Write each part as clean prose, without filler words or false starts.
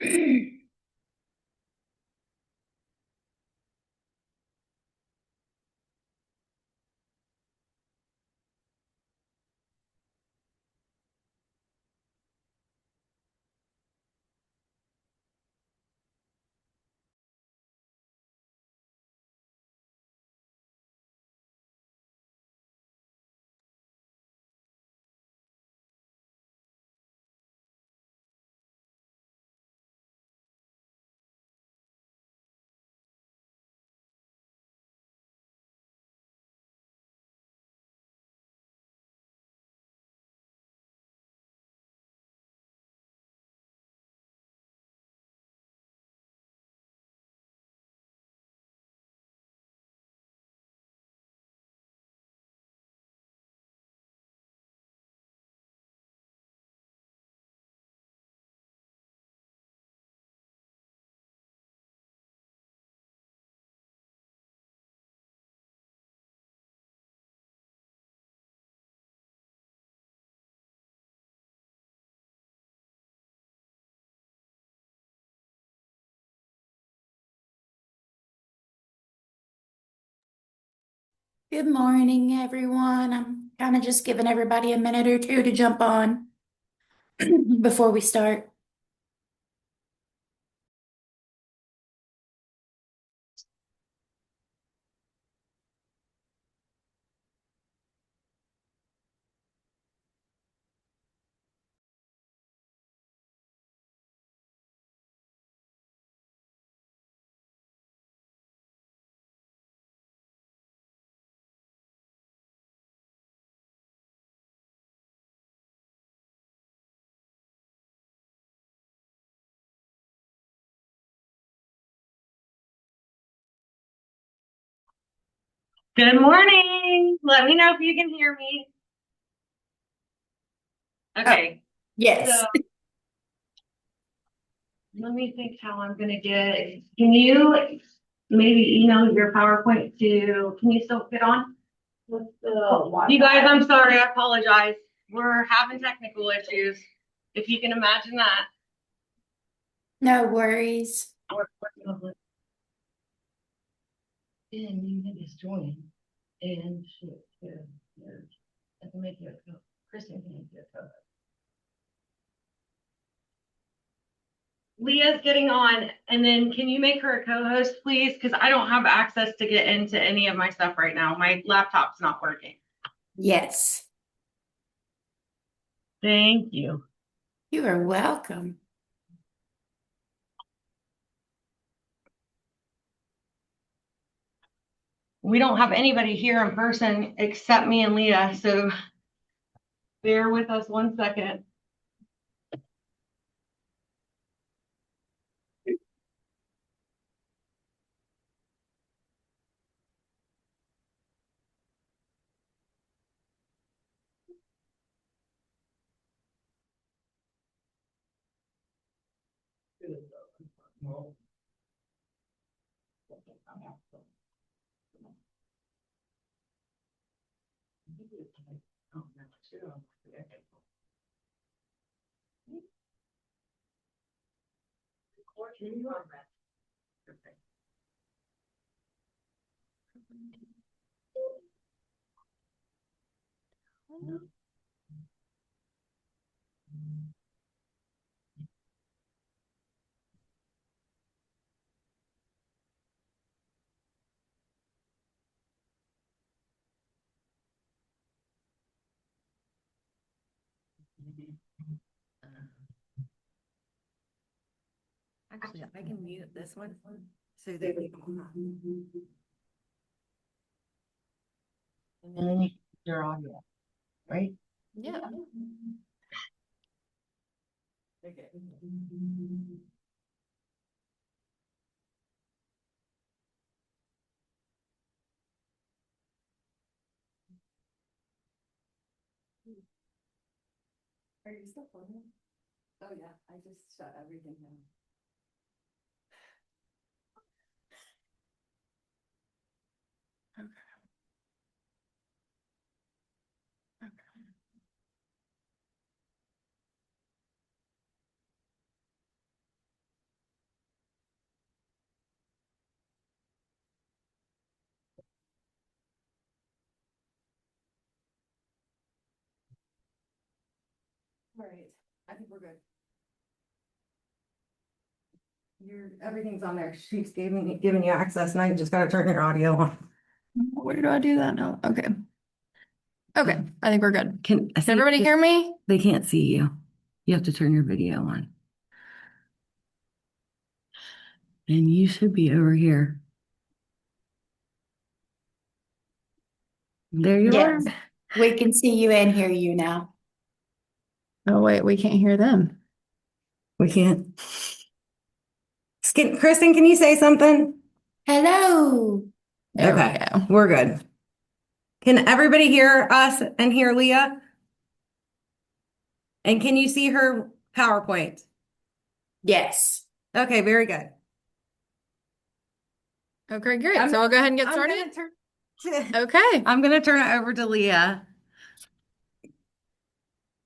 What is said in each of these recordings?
Good morning, everyone. I'm kind of just giving everybody a minute or two to jump on before we start. Good morning. Let me know if you can hear me. Okay. Yes. So let me think how I'm gonna get. Can you maybe email your PowerPoint to? Can you still get on? You guys, I'm sorry. I apologize. We're having technical issues. If you can imagine that. No worries. And you can just join. And I can make you a co. Kristen can make you a co. Leah's getting on, and then can you make her a co-host, please? Because I don't have access to get into any of my stuff right now. My laptop's not working. Yes. Thank you. You are welcome. We don't have anybody here in person except me and Leah, so bear with us 1 second. Actually, I can mute this one so that you can. And then your audio, right? Yeah. Okay. Are you still filming? Oh yeah, I just shut everything down. All right, I think we're good. Everything's on there. She's giving you access, now you just gotta turn your audio on. Where do I do that now? Okay. Okay, I think we're good. Can Everybody hear me? They can't see you. You have to turn your video on. And you should be over here. There you are. Yes, we can see you and hear you now. Oh, wait, we can't hear them. We can't. Kristen, can you say something? Hello. There we Okay, go. we're good. Can everybody hear us and hear Leah? And can you see her PowerPoint? Yes. Okay, very good. Okay, great. So we'll go ahead and get started. Okay. I'm gonna turn it over to Leah.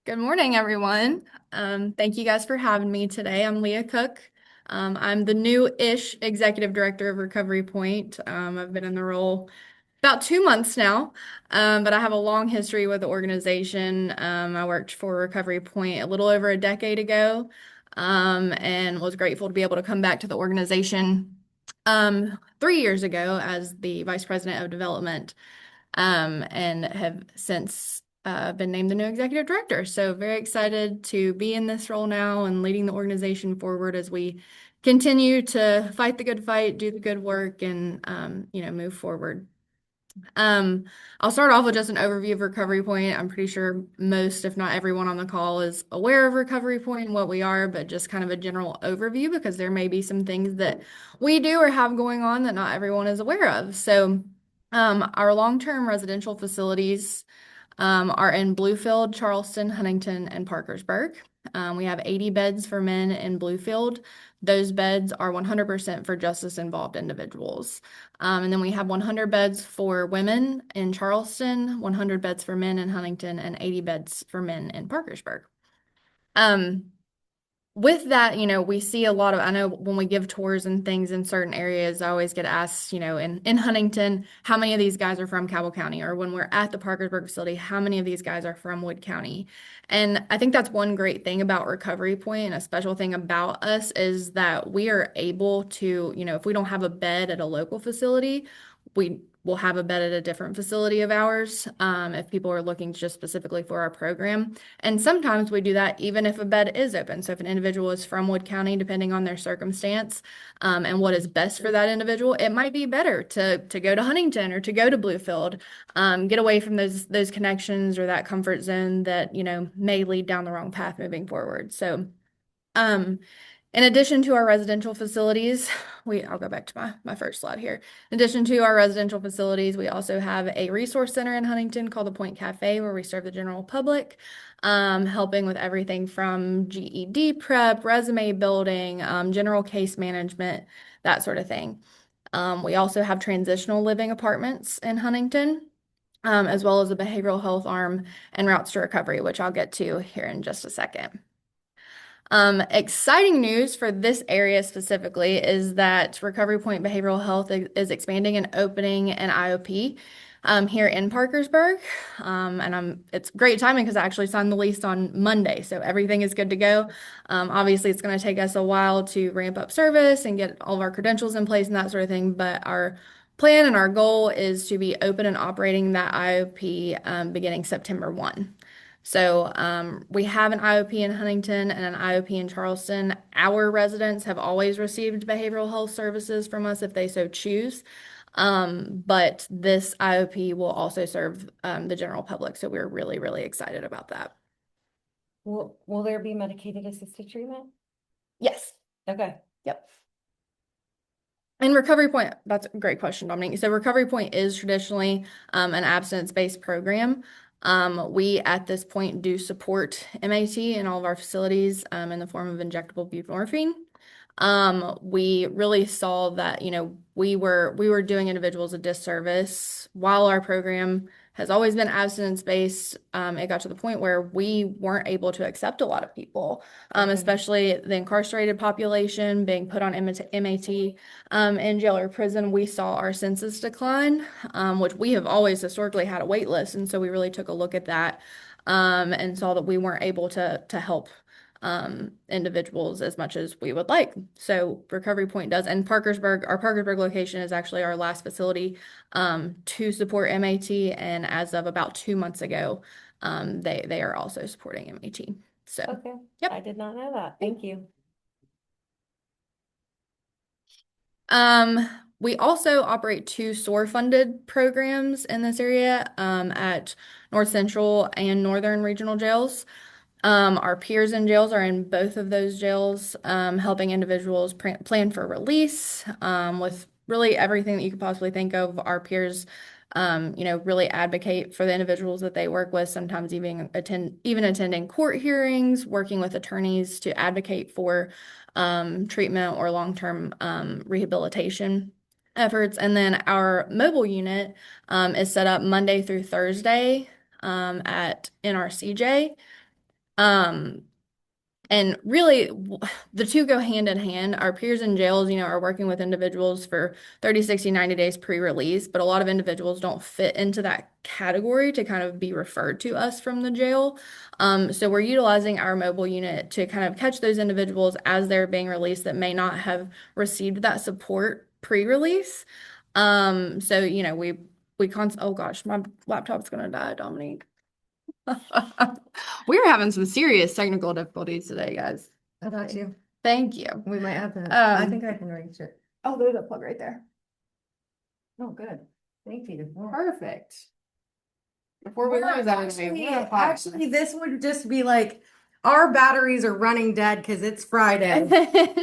Good morning, everyone. Thank you guys for having me today. I'm Leah Cook. I'm the new-ish Executive Director of Recovery Point. I've been in the role about 2 months now, but I have a long history with the organization. I worked for Recovery Point a little over a decade ago, and was grateful to be able to come back to the organization 3 years ago as the Vice President of Development, and have since been named the new Executive Director. So very excited to be in this role now and leading the organization forward as we continue to fight the good fight, do the good work, and move forward. I'll start off with just an overview of Recovery Point. I'm pretty sure most, if not everyone on the call is aware of Recovery Point and what we are, but just kind of a general overview because there may be some things that we do or have going on that not everyone is aware of. So, our long-term residential facilities are in Bluefield, Charleston, Huntington, and Parkersburg. We have 80 beds for men in Bluefield. Those beds are 100% for justice-involved individuals. And then we have 100 beds for women in Charleston, 100 beds for men in Huntington, and 80 beds for men in Parkersburg. With that, we see a lot of, I know when we give tours and things in certain areas, I always get asked, in Huntington, how many of these guys are from Cabell County? Or when we're at the Parkersburg facility, how many of these guys are from Wood County? And I think that's one great thing about Recovery Point, and a special thing about us is that we are able to, if we don't have a bed at a local facility, we will have a bed at a different facility of ours, if people are looking just specifically for our program. And sometimes we do that even if a bed is open. So if an individual is from Wood County, depending on their circumstance, and what is best for that individual, it might be better to go to Huntington or to go to Bluefield, get away from those connections or that comfort zone that, may lead down the wrong path moving forward. So, in addition to our residential facilities, I'll go back to my first slide here. In addition to our residential facilities, we also have a resource center in Huntington called the Point Cafe, where we serve the general public, helping with everything from GED prep, resume building, general case management, that sort of thing. We also have transitional living apartments in Huntington, as well as a behavioral health arm and routes to recovery, which I'll get to here in just a second. Exciting news for this area specifically is that Recovery Point Behavioral Health is expanding and opening an IOP here in Parkersburg. And it's great timing because I actually signed the lease on Monday, so everything is good to go. Obviously, it's going to take us a while to ramp up service and get all of our credentials in place and that sort of thing, but our plan and our goal is to be open and operating that IOP beginning September 1. So we have an IOP in Huntington and an IOP in Charleston. Our residents have always received behavioral health services from us if they so choose. But this IOP will also serve the general public. So we're really, really excited about that. Will there be medicated assisted treatment? Yes. Okay. Yep. And Recovery Point, that's a great question, Dominique. So Recovery Point is traditionally an abstinence-based program. We at this point do support MAT in all of our facilities in the form of injectable buprenorphine. We really saw that, we were doing individuals a disservice while our program has always been abstinence-based. It got to the point where we weren't able to accept a lot of people, especially the incarcerated population being put on MAT in jail or prison. We saw our census decline, which we have always historically had a wait list. And so we really took a look at that and saw that we weren't able to help individuals as much as we would like. So Recovery Point does, and Parkersburg, our Parkersburg location is actually our last facility to support MAT, and as of about 2 months ago, they are also supporting MAT. So Okay. Yep. I did not know that. Thank you. We also operate two SOAR-funded programs in this area at North Central and Northern Regional Jails. Our peers in jails are in both of those jails, helping individuals plan for release with really everything that you could possibly think of. Our peers, really advocate for the individuals that they work with, sometimes even attending court hearings, working with attorneys to advocate for treatment or long-term rehabilitation efforts. And then our mobile unit is set up Monday through Thursday at NRCJ. And really, the two go hand in hand. Our peers in jails, are working with individuals for 30, 60, 90 days pre-release, but a lot of individuals don't fit into that category to kind of be referred to us from the jail. So we're utilizing our mobile unit to kind of catch those individuals as they're being released that may not have received that support pre-release. Oh gosh, my laptop's gonna die, Dominique. We're having some serious technical difficulties today, guys. I got you. Thank you. We might have to, I Um, think I can reach it. Oh, there's a plug right there. Oh, good. Thank you. Perfect. Before we lose everything, we're gonna fire. Actually, this would just be like, our batteries are running dead because it's Friday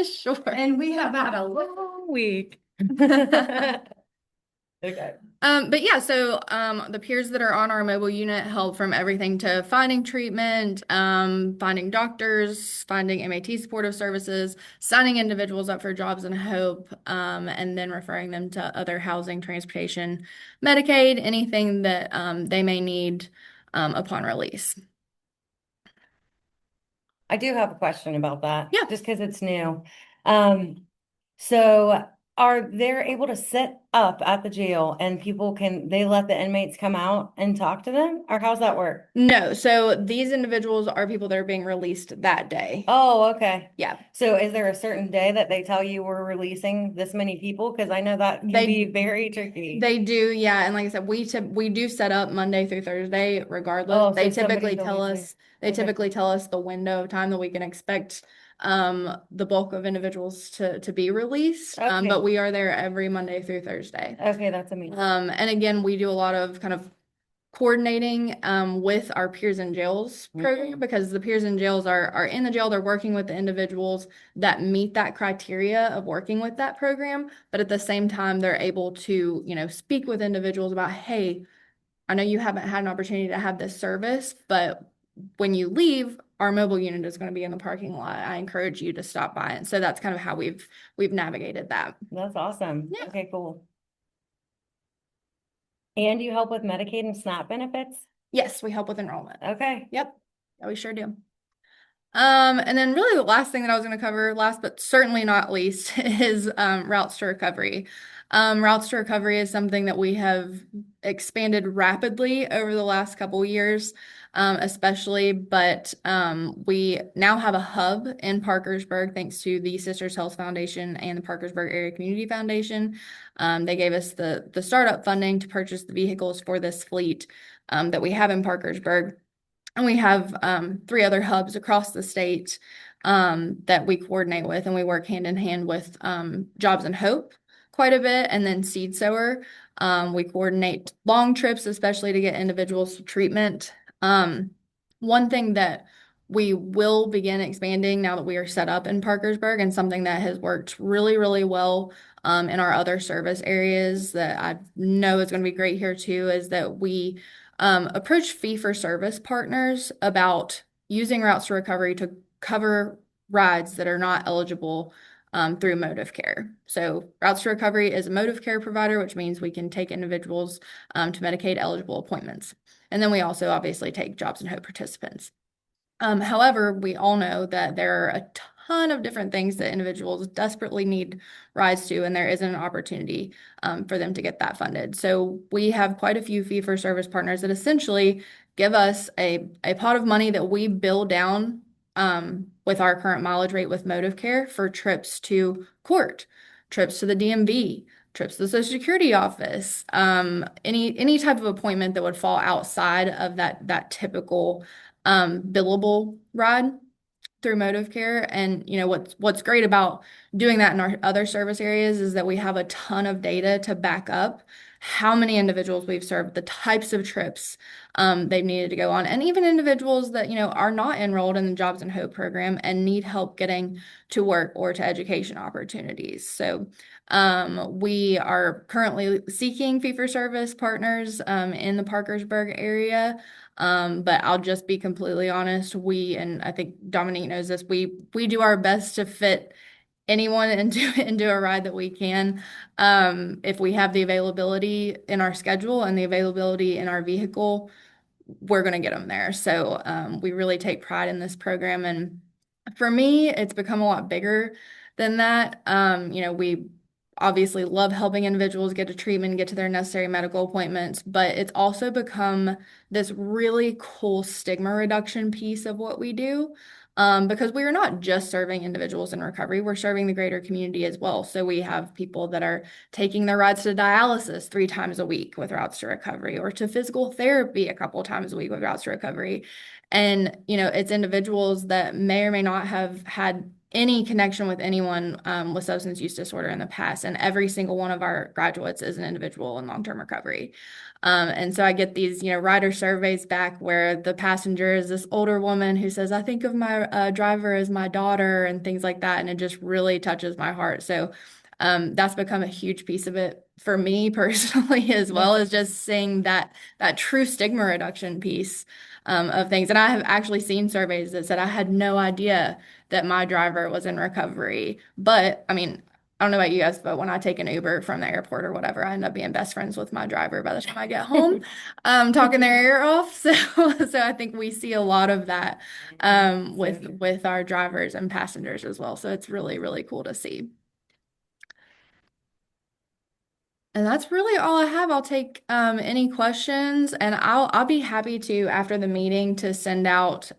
Sure. and we have had a long week. Okay. But yeah, so the peers that are on our mobile unit help from everything to finding treatment, finding doctors, finding MAT supportive services, signing individuals up for jobs and hope, and then referring them to other housing, transportation, Medicaid, anything that they may need upon release. I do have a question about that. Yeah. Just because it's new. So are they able to sit up at the jail and they let the inmates come out and talk to them? Or how's that work? No, so these individuals are people that are being released that day. Oh, okay. Yeah. So is there a certain day that they tell you we're releasing this many people? Because I know that can be very tricky. They do, yeah. And like I said, we do set up Monday through Thursday regardless. Oh, They so somebody's typically tell always us, they Okay. typically tell us the window of time that we can expect the bulk of individuals to be released. Okay. But we are there every Monday through Thursday. Okay, that's amazing. And again, we do a lot of kind of coordinating with our peers in jails program because the peers in jails are in the jail. They're working with the individuals that meet that criteria of working with that program, but at the same time they're able to speak with individuals about, hey, I know you haven't had an opportunity to have this service, but when you leave, our mobile unit is going to be in the parking lot. I encourage you to stop by. And so that's kind of how we've navigated that. That's awesome. Yeah. Okay, cool. And you help with Medicaid and SNAP benefits? Yes, we help with enrollment. Okay. Yep. Yeah, we sure do. And then really the last thing that I was going to cover, last but certainly not least, is routes to recovery. Routes to recovery is something that we have expanded rapidly over the last couple years, especially, but we now have a hub in Parkersburg thanks to the Sisters Health Foundation and the Parkersburg Area Community Foundation. They gave us the startup funding to purchase the vehicles for this fleet that we have in Parkersburg. And we have 3 other hubs across the state that we coordinate with, and we work hand in hand with Jobs and Hope quite a bit, and then Seed Sower. We coordinate long trips, especially to get individuals to treatment. One thing that we will begin expanding now that we are set up in Parkersburg, and something that has worked really, really well in our other service areas that I know is going to be great here too, is that we approach fee-for-service partners about using routes to recovery to cover rides that are not eligible through Motive Care. So Routes to Recovery is a Motive Care provider, which means we can take individuals to Medicaid eligible appointments. And then we also obviously take Jobs and Hope participants. However, we all know that there are a ton of different things that individuals desperately need rides to, and there isn't an opportunity for them to get that funded. So we have quite a few fee-for-service partners that essentially give us a pot of money that we bill down with our current mileage rate with Motive Care for trips to court, trips to the DMV, trips to the Social Security office, any type of appointment that would fall outside of that typical billable ride through Motive Care. And what's great about doing that in our other service areas is that we have a ton of data to back up how many individuals we've served, the types of trips they've needed to go on, and even individuals that are not enrolled in the Jobs and Hope program and need help getting to work or to education opportunities. So we are currently seeking fee-for-service partners in the Parkersburg area. But I'll just be completely honest, and I think Dominique knows this, we do our best to fit anyone into a ride that we can. If we have the availability in our schedule and the availability in our vehicle, we're going to get them there. So we really take pride in this program. And for me, it's become a lot bigger than that. We obviously love helping individuals get to treatment, get to their necessary medical appointments, but it's also become this really cool stigma reduction piece of what we do. Because we are not just serving individuals in recovery, we're serving the greater community as well. So we have people that are taking their rides to dialysis 3 times a week with Routes to Recovery, or to physical therapy a couple of times a week with Routes to Recovery. And, it's individuals that may or may not have had any connection with anyone with substance use disorder in the past. And every single one of our graduates is an individual in long-term recovery. And so I get these, rider surveys back where the passenger is this older woman who says, I think of my driver as my daughter, and things like that. And it just really touches my heart. So that's become a huge piece of it for me personally, as well as just seeing that true stigma reduction piece of things. And I have actually seen surveys that said I had no idea that my driver was in recovery. But I mean, I don't know about you guys, but when I take an Uber from the airport or whatever, I end up being best friends with my driver by the time I get home, talking their ear off. So I think we see a lot of that with our drivers and passengers as well. So it's really, really cool to see. And that's really all I have. I'll take any questions, and I'll be happy to, after the meeting, to send out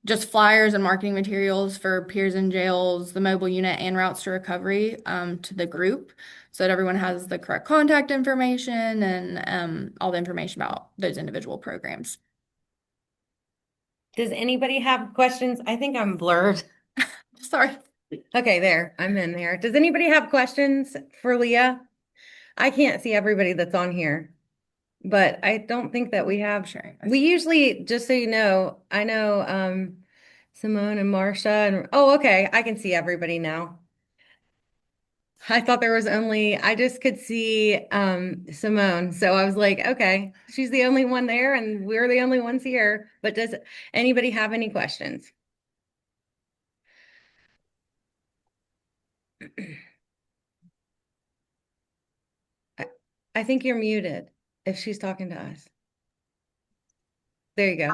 just flyers and marketing materials for peers in jails, the mobile unit, and Routes to Recovery to the group, so that everyone has the correct contact information and all the information about those individual programs. Does anybody have questions? I think I'm blurred. Sorry. Okay, there, I'm in there. Does anybody have questions for Leah? I can't see everybody that's on here, but I don't think that we have. Sure. We usually, just so you know, I know Simone and Marcia and, oh, okay, I can see everybody now. I thought there was I just could see Simone. So I was like, okay, she's the only one there and we're the only ones here. But does anybody have any questions? I think you're muted if she's talking to us. There you go.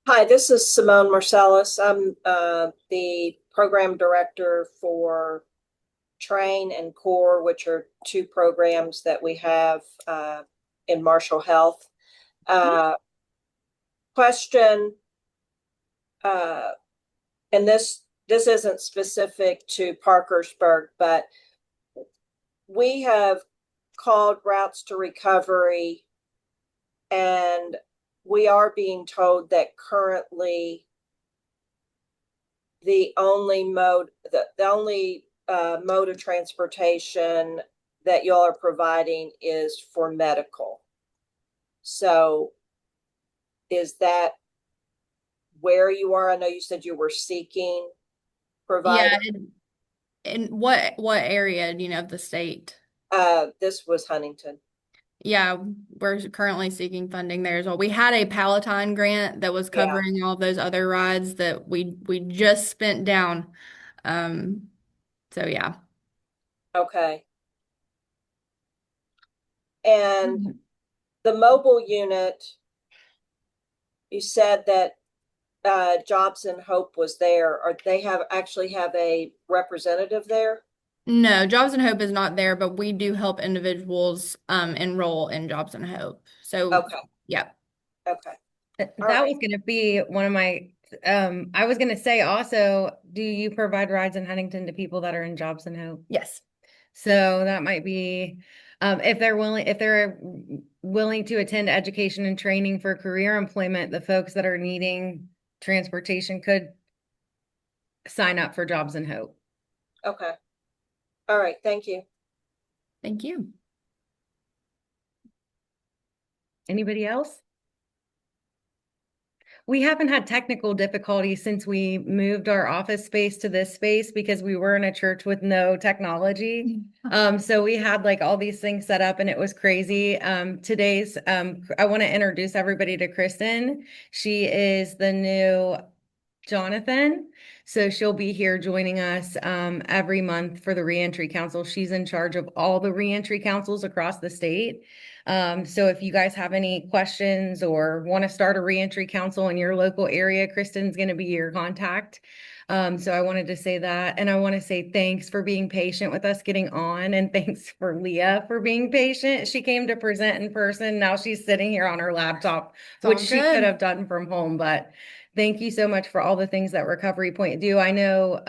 Hi, this is Simone Marcellus. I'm the program director for Train and Core, which are 2 programs that we have in Marshall Health. Question, and this isn't specific to Parkersburg, but we have called Routes to Recovery, and we are being told that currently the only mode of transportation that y'all are providing is for medical. So is that where you are? I know you said you were seeking provider. Yeah. In what area, of the state? This was Huntington. Yeah, we're currently seeking funding there as well. We had a Palatine grant that was covering all of those other rides that we just spent down So yeah. Okay. And the mobile unit, you said that Jobs and Hope was there, or they actually have a representative there? No, Jobs and Hope is not there, but we do help individuals enroll in Jobs and Hope. So Okay, yeah. okay. All That right. was going to be one of my, I was going to say also, do you provide rides in Huntington to people that are in Jobs and Hope? Yes. So that might be, if they're willing to attend education and training for career employment, the folks that are needing transportation could sign up for Jobs and Hope. Okay. All right, thank you. Thank you. Anybody else? We haven't had technical difficulties since we moved our office space to this space because we were in a church with no technology. So we had like all these things set up and it was crazy. I want to introduce everybody to Kristen. She is the new Jonathan. So she'll be here joining us every month for the Reentry Council. She's in charge of all the reentry councils across the state. So if you guys have any questions or want to start a reentry council in your local area, Kristen's going to be your contact. So I wanted to say that. And I want to say thanks for being patient with us getting on. And thanks for Leah for being patient. She came to present in person. Now she's sitting here on her laptop, which all she good. could have done from home, but thank you so much for all the things that Recovery Point do. I know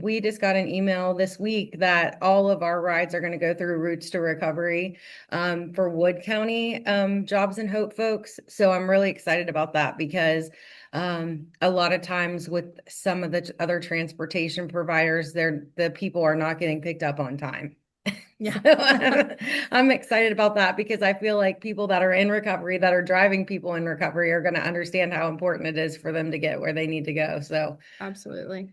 we just got an email this week that all of our rides are going to go through Routes to Recovery for Wood County Jobs and Hope folks. So I'm really excited about that because a lot of times with some of the other transportation providers, the people are not getting picked up on time. Yeah. So I'm excited about that because I feel like people that are in recovery, that are driving people in recovery, are going to understand how important it is for them to get where they need to go. So Absolutely.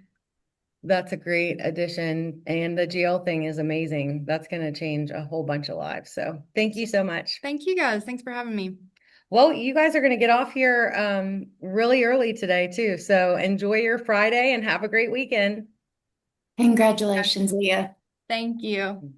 that's a great addition. And the jail thing is amazing. That's going to change a whole bunch of lives. So thank you so much. Thank you guys. Thanks for having me. Well, you guys are going to get off here really early today too. So enjoy your Friday and have a great weekend. Congratulations, Leah. Thank you.